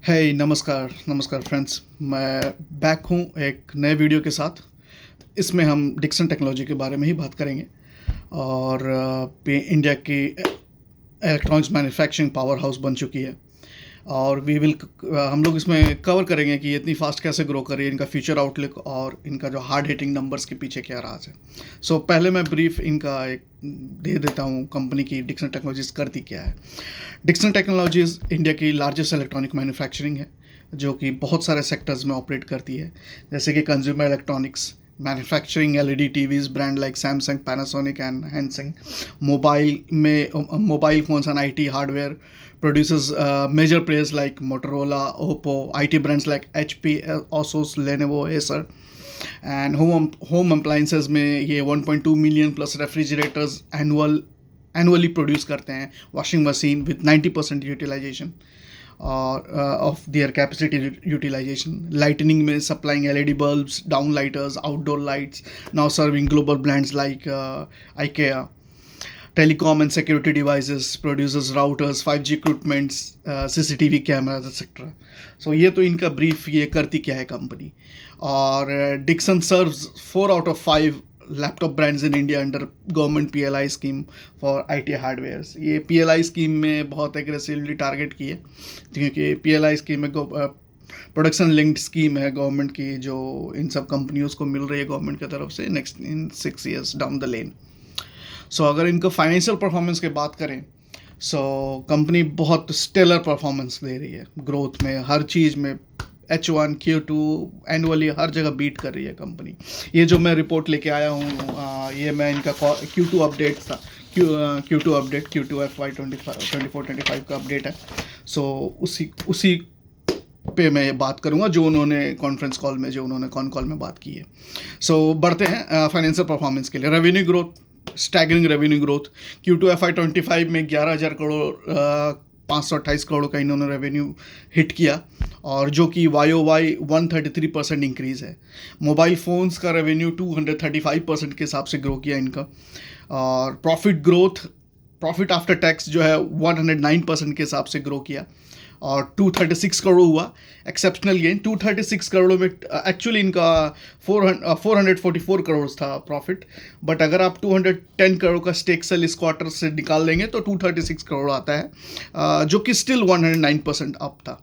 हे नमस्कार नमस्कार फ्रेंड्स। मैं बैक हूँ एक नए वीडियो के साथ। इसमें हम डिक्सन टेक्नोलॉजी के बारे में ही बात करेंगे और इंडिया की इलेक्ट्रॉनिक्स मैन्युफैक्चरिंग पावर हाउस बन चुकी है और हम लोग इसमें कवर करेंगे कि ये इतनी फास्ट कैसे ग्रो कर रही है, इनका फ्यूचर आउटलुक और इनका जो हार्ड हिटिंग नंबर्स के पीछे क्या राज है। पहले मैं ब्रीफ इनका एक दे देता हूँ कंपनी की डिक्सन टेक्नोलॉजीज करती क्या है। डिक्सन टेक्नोलॉजीज इंडिया की लार्जेस्ट इलेक्ट्रॉनिक मैन्युफैक्चरिंग है जो कि बहुत सारे सेक्टर्स में ऑपरेट करती है, जैसे कि consumer electronics, manufacturing LED TVs brand like Samsung, Panasonic and Hisense, mobile phones and IT hardware produces major players like Motorola, Oppo, IT brands like HP, Asus, Lenovo, Acer, and home appliances में ये 1.2 million plus refrigerators annually produce करते हैं, washing machine with 90% utilisation और of their capacity utilisation, lightning में supplying LED bulbs, down lighters, outdoor lights, now serving global brands like IKEA. Telecom and security devices produces routers, 5G equipments, CCTV cameras etc. So ये तो इनका brief ये करती क्या है कंपनी। और Dixon serves 4 out of 5 laptop brands in India under government PLI scheme for IT hardwares. ये PLI स्कीम में बहुत एग्रेसिवली टारगेट की है क्योंकि PLI स्कीम में प्रोडक्शन लिंक्ड स्कीम है गवर्नमेंट की, जो इन सब कंपनियों को मिल रही है गवर्नमेंट की तरफ से next in 6 years down the lane. अगर इनका फाइनेंशियल परफॉर्मेंस की बात करें, कंपनी बहुत स्टेलर परफॉर्मेंस दे रही है ग्रोथ में, हर चीज़ में H1 Q2 एनुअली हर जगह बीट कर रही है कंपनी। ये जो मैं रिपोर्ट लेके आया हूँ, ये मैं इनका Q2 अपडेट था, Q2 अपडेट, Q2 FY 24-25 का अपडेट है। उसी पे मैं बात करूंगा जो उन्होंने कॉन्फ्रेंस कॉल में, जो उन्होंने कॉन कॉल में बात की है। बढ़ते हैं फाइनेंशियल परफॉर्मेंस के लिए। Revenue growth, staggering revenue growth. Q2 FY 25 में 11,000 करोड़ 528 करोड़ का इन्होंने रेवेन्यू हिट किया और जो कि YOY 133% इंक्रीज़ है। मोबाइल फ़ोन्स का रेवेन्यू 235% के हिसाब से ग्रो किया इनका। और प्रॉफिट आफ्टर टैक्स जो है 109% के हिसाब से ग्रो किया और 236 करोड़ हुआ। एक्सेप्शनल गेन 236 करोड़ में एक्चुअली इनका 444 करोड़ था प्रॉफिट, बट अगर आप 210 करोड़ का स्टेक सेल इस क्वार्टर से निकाल लेंगे तो 236 करोड़ आता है, जो कि स्टिल 109% अप था।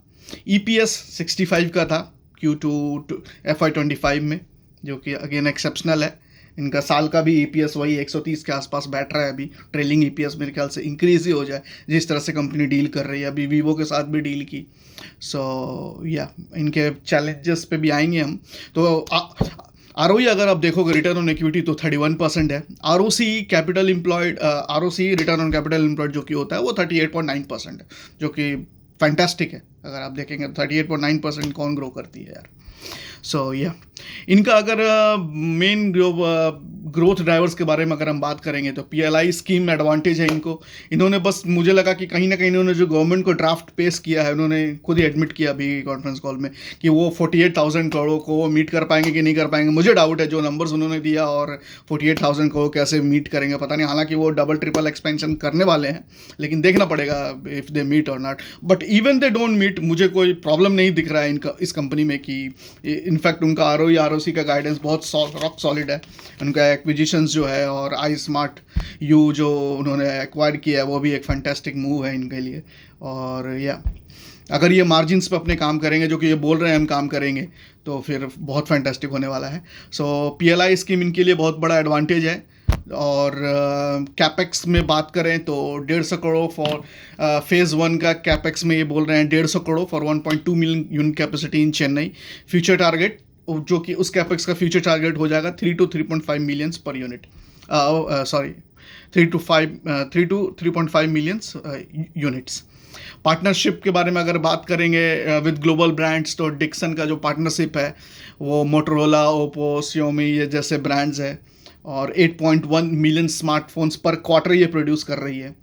EPS 65 का था Q2 FY 25 में, जो कि अगेन एक्सेप्शनल है। इनका साल का भी EPS वही 130 के आसपास बैठ रहा है। अभी ट्रेलिंग EPS मेरे ख्याल से इंक्रीज ही हो जाए जिस तरह से कंपनी डील कर रही है। अभी वीवो के साथ भी डील की। इनके चैलेंजेस पे भी आएंगे हम। तो ROE अगर आप देखोगे, रिटर्न ऑन इक्विटी तो 31% है। ROC return on capital employed जो कि होता है वो 38.9% है, जो कि फैंटास्टिक है। अगर आप देखेंगे 38.9% कौन ग्रो करती है यार। इनका अगर मेन जो ग्रोथ ड्राइवर्स के बारे में अगर हम बात करेंगे तो PLI स्कीम एडवांटेज है इनको। इन्होंने बस, मुझे लगा कि कहीं ना कहीं इन्होंने जो गवर्नमेंट को ड्राफ्ट पेश किया है, उन्होंने खुद ही एडमिट किया अभी कॉन्फ्रेंस कॉल में कि वो 48,000 करोड़ को वो मीट कर पाएंगे कि नहीं कर पाएंगे। मुझे डाउट है जो नंबर्स उन्होंने दिया और 48,000 को कैसे मीट करेंगे पता नहीं। हालांकि वो डबल ट्रिपल एक्सपेंशन करने वाले हैं, लेकिन देखना पड़ेगा इफ़ दे मीट और not. But even they don't meet, मुझे कोई प्रॉब्लम नहीं दिख रहा है इनका इस कंपनी में कि इनफैक्ट उनका ROC का गाइडेंस बहुत रॉक सॉलिड है। उनका एक्विजिशंस जो है और iSmartU जो उन्होंने एक्वायर किया है वो भी एक फैंटास्टिक मूव है इनके लिए। और अगर ये मार्जिन्स पे अपने काम करेंगे जो कि ये बोल रहे हैं हम काम करेंगे, तो फिर बहुत फैंटास्टिक होने वाला है। PLI स्कीम इनके लिए बहुत बड़ा एडवांटेज है। और कैपेक्स में बात करें तो 150 करोड़ फॉर फेज़ 1 का कैपेक्स में ये बोल रहे हैं 150 crore for 1.2 million unit capacity in Chennai. Future target जो कि उस कैपेक्स का फ्यूचर टारगेट हो जाएगा 3 to 3.5 millions per unit. 3 to 3.5 millions units. Partnership के बारे में अगर बात करेंगे विद ग्लोबल ब्रांड्स, तो डिक्सन का जो पार्टनरशिप है वो मोटरोला, ओप्पो, Xiaomi ये जैसे ब्रांड्स है और 8.1 मिलियन स्मार्टफोन्स पर क्वार्टर ये प्रोड्यूस कर रही है।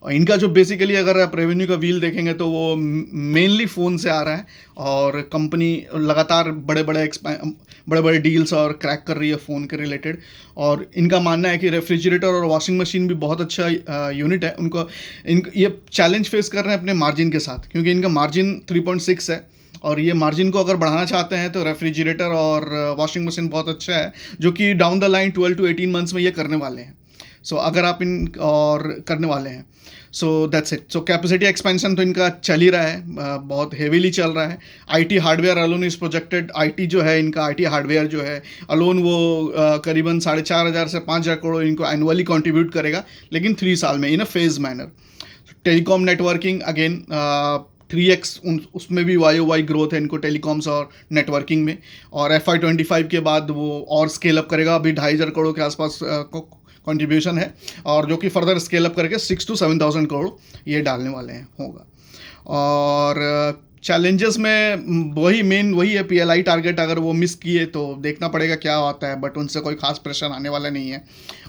और इनका जो बेसिकली अगर आप रेवेन्यू का व्हील देखेंगे तो वो मेनली फ़ोन से आ रहा है, और कंपनी लगातार बड़े बड़े डील्स और क्रैक कर रही है फ़ोन के रिलेटेड। और इनका मानना है कि रेफ्रिजरेटर और वॉशिंग मशीन भी बहुत अच्छा यूनिट है। उनको ये चैलेंज फेस कर रहे हैं अपने मार्जिन के साथ, क्योंकि इनका मार्जिन 3.6 है, और ये मार्जिन को अगर बढ़ाना चाहते हैं तो रेफ्रिजरेटर और वॉशिंग मशीन बहुत अच्छा है, जो कि down the line 12 to 18 months में ये करने वाले हैं। सो अगर आप इन और करने वाले हैं, so that's it. So capacity expansion तो इनका चल ही रहा है, बहुत हेवीली चल रहा है। IT hardware alone is projected, IT जो है इनका, आईटी हार्डवेयर जो है अलोन वो करीबन 4,500 से 5,000 करोड़ इनको एनुअली कंट्रीब्यूट करेगा, लेकिन 3 साल में in a phase manner. Telecom networking again 3x उसमें भी वाई ग्रोथ है इनको टेलीकॉम्स और नेटवर्किंग में, और FY25 के बाद वो और स्केल अप करेगा। अभी 2,500 करोड़ के आसपास कंट्रीब्यूशन है, और जो कि फर्दर स्केल अप करके 6 to 7,000 करोड़ ये डालने वाले हैं होगा। और चैलेंजेस में वही है, PLI टारगेट अगर वो मिस किए तो देखना पड़ेगा क्या होता है, बट उनसे कोई खास प्रेशर आने वाला नहीं है।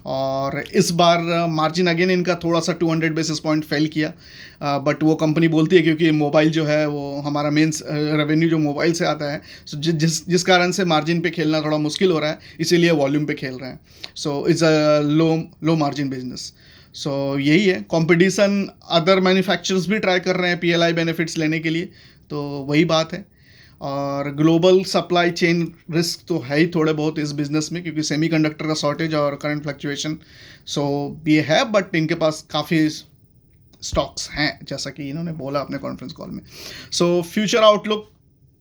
और इस बार मार्जिन अगेन इनका थोड़ा सा 200 बेसिस पॉइंट फेल किया, बट वो कंपनी बोलती है क्योंकि मोबाइल जो है वो हमारा मेन रेवेन्यू जो मोबाइल से आता है, सो जिस कारण से मार्जिन पे खेलना थोड़ा मुश्किल हो रहा है, इसीलिए वॉल्यूम पे खेल रहे हैं। So it's a low margin business. So यही है, कंपटीशन अदर मैन्युफैक्चरर्स भी ट्राई कर रहे हैं PLI बेनिफिट्स लेने के लिए, तो वही बात है। और ग्लोबल सप्लाई चेन रिस्क तो है ही थोड़े बहुत इस बिज़नेस में, क्योंकि सेमीकंडक्टर का शॉर्टेज और करंट फ्लक्चुएशन, सो ये है। बट इनके पास काफ़ी स्टॉक्स हैं, जैसा कि इन्होंने बोला अपने कॉन्फ्रेंस कॉल में। सो फ्यूचर आउटलुक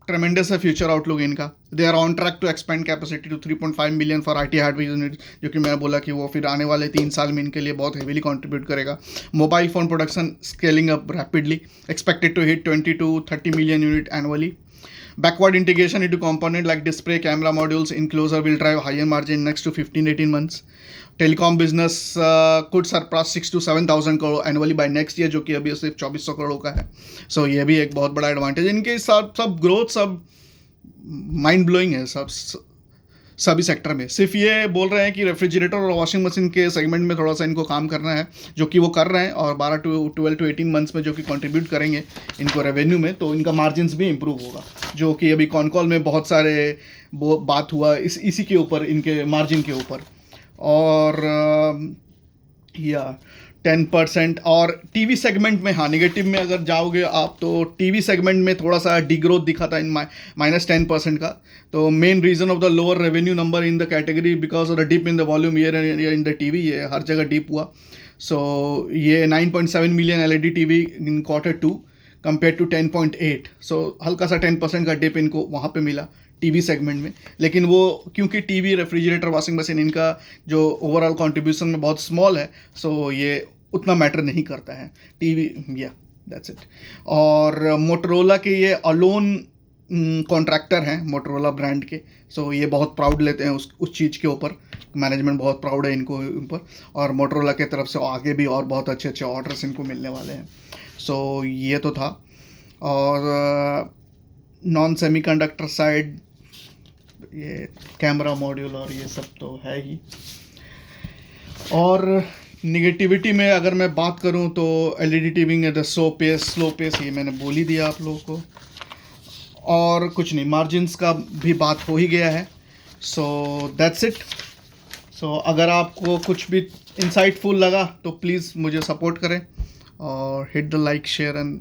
ट्रेमेंडस है, फ्यूचर आउटलुक इनका। They are on track to expand capacity to 3.5 million for IT hardware unit, जो कि मैंने बोला कि वो फिर आने वाले 3 साल में इनके लिए बहुत हेवीली कंट्रीब्यूट करेगा। Mobile phone production scaling up rapidly, expected to hit 20 to 30 million unit annually. Backward integration into component like display, camera modules, enclosure will drive higher margin next to 15-18 months. Telecom business could surpass 6 to 7,000 crore annually by next year, जो कि अभी सिर्फ 2,400 करोड़ का है। सो ये भी एक बहुत बड़ा एडवांटेज इनके। सब ग्रोथ सब माइंड ब्लोइंग है, सभी सेक्टर में। सिर्फ ये बोल रहे हैं कि रेफ्रिजरेटर और वॉशिंग मशीन के सेगमेंट में थोड़ा सा इनको काम करना है, जो कि वो कर रहे हैं, और 12 to 18 मंथ्स में जो कि कंट्रीब्यूट करेंगे इनको रेवेन्यू में, तो इनका मार्जिन्स भी इंप्रूव होगा, जो कि अभी कॉल में बहुत सारे बात हुआ इसी के ऊपर, इनके मार्जिन के ऊपर। और या 10%। और टीवी सेगमेंट में, हाँ, निगेटिव में अगर जाओगे आप तो टीवी सेगमेंट में थोड़ा सा डिग्रोथ दिखा था इन -10% का। तो main reason of the lower revenue number in the category because of the dip in the volume year in the TV, ये हर जगह डिप हुआ। सो ये 9.7 million LED TV in Q2 compare to 10.8, so हल्का सा 10% का dip इनको वहाँ पे मिला टीवी सेगमेंट में। लेकिन वो क्योंकि टीवी, रेफ्रिजरेटर, वॉशिंग मशीन इनका जो ओवरऑल कंट्रीब्यूशन में बहुत स्मॉल है, सो ये उतना मैटर नहीं करता है टीवी। या दैट्स इट। और मोटरोला के ये अलोन कॉन्ट्रैक्टर हैं, मोटरोला ब्रांड के। सो ये बहुत प्राउड लेते हैं उस चीज़ के ऊपर, मैनेजमेंट बहुत प्राउड है इनको ऊपर, और मोटरोला की तरफ से आगे भी और बहुत अच्छे अच्छे ऑर्डर्स इनको मिलने वाले हैं। सो ये तो था। और नॉन सेमीकंडक्टर साइड ये कैमरा मॉड्यूल और ये सब तो है ही। और निगेटिविटी में अगर मैं बात करूं तो LED टीवी में द स्लो पेस ये मैंने बोल ही दिया आप लोगों को, और कुछ नहीं, मार्जिन्स का भी बात हो ही गया है। So that's it. सो अगर आपको कुछ भी इंसाइटफुल लगा तो प्लीज़ मुझे सपोर्ट करें, और hit the like, share and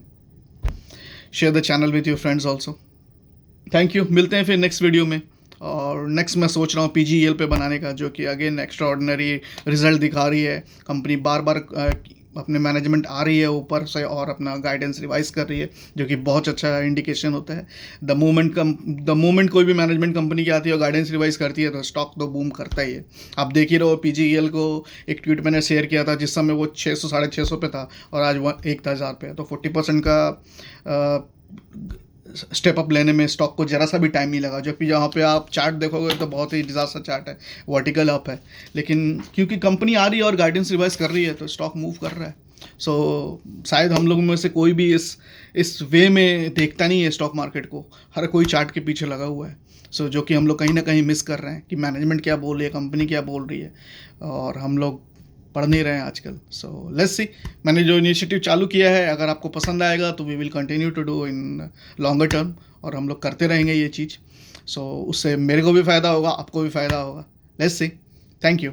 share the channel with your friends also. Thank you. मिलते हैं फिर नेक्स्ट वीडियो में। और नेक्स्ट मैं सोच रहा हूँ PGEL पे बनाने का, जो कि अगेन एक्स्ट्रा ऑर्डिनरी रिजल्ट दिखा रही है। कंपनी बार बार अपने मैनेजमेंट आ रही है ऊपर से और अपना गाइडेंस रिवाइज कर रही है, जो कि बहुत अच्छा इंडिकेशन होता है। द मोमेंट कोई भी मैनेजमेंट कंपनी की आती है और गाइडेंस रिवाइज करती है तो स्टॉक तो बूम करता ही है। आप देख ही रहो, PGEL को एक ट्वीट मैंने शेयर किया था जिस समय वो 600 650 पे था, और आज 1,000 पे है। तो 40% का स्टेप अप लेने में स्टॉक को ज़रा सा भी टाइम नहीं लगा। जबकि जहाँ पे आप चार्ट देखोगे तो बहुत ही डिज़ास्टर चार्ट है, वर्टिकल अप है, लेकिन क्योंकि कंपनी आ रही है और गाइडेंस रिवाइज कर रही है तो स्टॉक मूव कर रहा है। सो शायद हम लोगों में से कोई भी इस वे में देखता नहीं है स्टॉक मार्केट को, हर कोई चार्ट के पीछे लगा हुआ है। सो जो कि हम लोग कहीं ना कहीं मिस कर रहे हैं कि मैनेजमेंट क्या बोल रही है, कंपनी क्या बोल रही है, और हम लोग पढ़ नहीं रहे हैं आजकल. So let's see. मैंने जो इनिशिएटिव चालू किया है, अगर आपको पसंद आएगा तो we will continue to do in longer term, और हम लोग करते रहेंगे ये चीज़. सो उससे मेरे को भी फ़ायदा होगा, आपको भी फ़ायदा होगा. Let's see. Thank you.